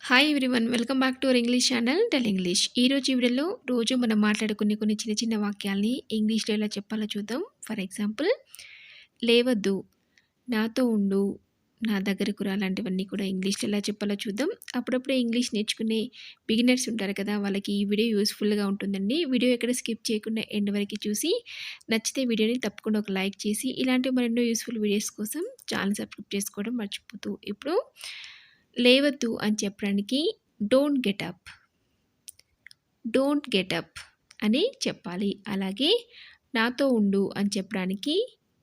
Hi everyone welcome back to our English channel tell English. ఈరోజు ఈ వీడియోలో రోజు మనం మాట్లాడుకునే కొన్ని చిన్న చిన్న వాక్యాల్ని ఇంగ్లీష్లో ఎలా చెప్పాలో చూద్దాం. ఫర్ ఎగ్జాంపుల్, లేవద్దు, నాతో ఉండు, నా దగ్గరకు రా, అలాంటివన్నీ కూడా ఇంగ్లీష్లో ఎలా చెప్పాలో చూద్దాం. అప్పుడప్పుడే ఇంగ్లీష్ నేర్చుకునే బిగినర్స్ ఉంటారు కదా, వాళ్ళకి ఈ వీడియో యూస్ఫుల్గా ఉంటుందండి. వీడియో ఎక్కడ స్కిప్ చేయకుండా ఎండ్ వరకు చూసి నచ్చితే వీడియోని తప్పకుండా ఒక లైక్ చేసి ఇలాంటి మరెన్నో యూస్ఫుల్ వీడియోస్ కోసం ఛానల్ సబ్స్క్రైబ్ చేసుకోవడం మర్చిపోతూ. ఇప్పుడు లేవద్దు అని చెప్పడానికి don't get up, don't get up అని చెప్పాలి. అలాగే నాతో ఉండు అని చెప్పడానికి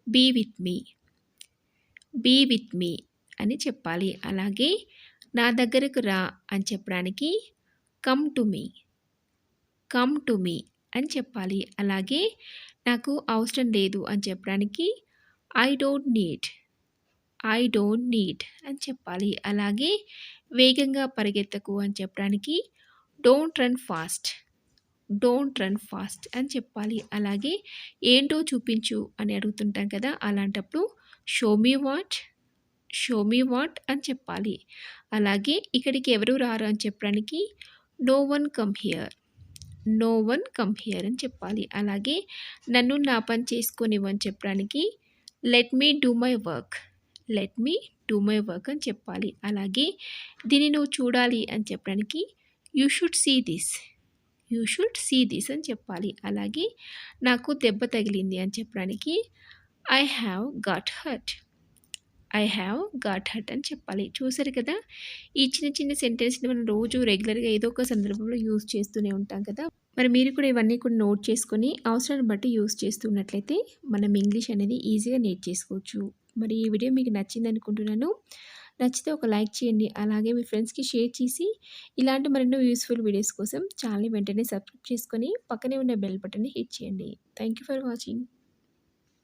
be with me, be with me అని చెప్పాలి. అలాగే నా దగ్గరకు రా అని చెప్పడానికి come to me, come to me అని చెప్పాలి. అలాగే నాకు అవసరం లేదు అని చెప్పడానికి I don't need, I don't need అని చెప్పాలి. అలాగే వేగంగా పరిగెత్తకు అని చెప్పడానికి don't run fast, don't run fast అని చెప్పాలి. అలాగే ఏంటో చూపించు అని అడుగుతుంటాం కదా, అలాంటప్పుడు show me what, show me what అని చెప్పాలి. అలాగే ఇక్కడికి ఎవరు రారు అని చెప్పడానికి no one come here, no one come here అని చెప్పాలి. అలాగే నన్ను నా పని చేసుకొనివ్వని చెప్పడానికి let me do my work, let me do my work అని చెప్పాలి. అలాగే దీన్ని నువ్వు చూడాలి అని చెప్పడానికి you should see this, you should see this అని చెప్పాలి. అలాగే నాకు దెబ్బ తగిలింది అని చెప్పడానికి I have got hurt, I have got hurt అని చెప్పాలి. చూసారు కదా, ఈ చిన్న చిన్న సెంటెన్స్ని మనం రోజు రెగ్యులర్గా ఏదో ఒక సందర్భంలో యూజ్ చేస్తూనే ఉంటాం కదా. మరి మీరు కూడా ఇవన్నీ కూడా నోట్ చేసుకొని అవసరాన్ని బట్టి యూజ్ చేస్తున్నట్లయితే మనం ఇంగ్లీష్ అనేది ఈజీగా నేర్చేసుకోవచ్చు. మరి ఈ వీడియో మీకు నచ్చింది అనుకుంటున్నాను. నచ్చితే ఒక లైక్ చేయండి. అలాగే మీ ఫ్రెండ్స్కి షేర్ చేసి ఇలాంటి మరెన్నో యూస్ఫుల్ వీడియోస్ కోసం ఛానల్ని వెంటనే సబ్స్క్రైబ్ చేసుకొని పక్కనే ఉన్న బెల్ బటన్ని హిట్ చేయండి. Thank you for watching.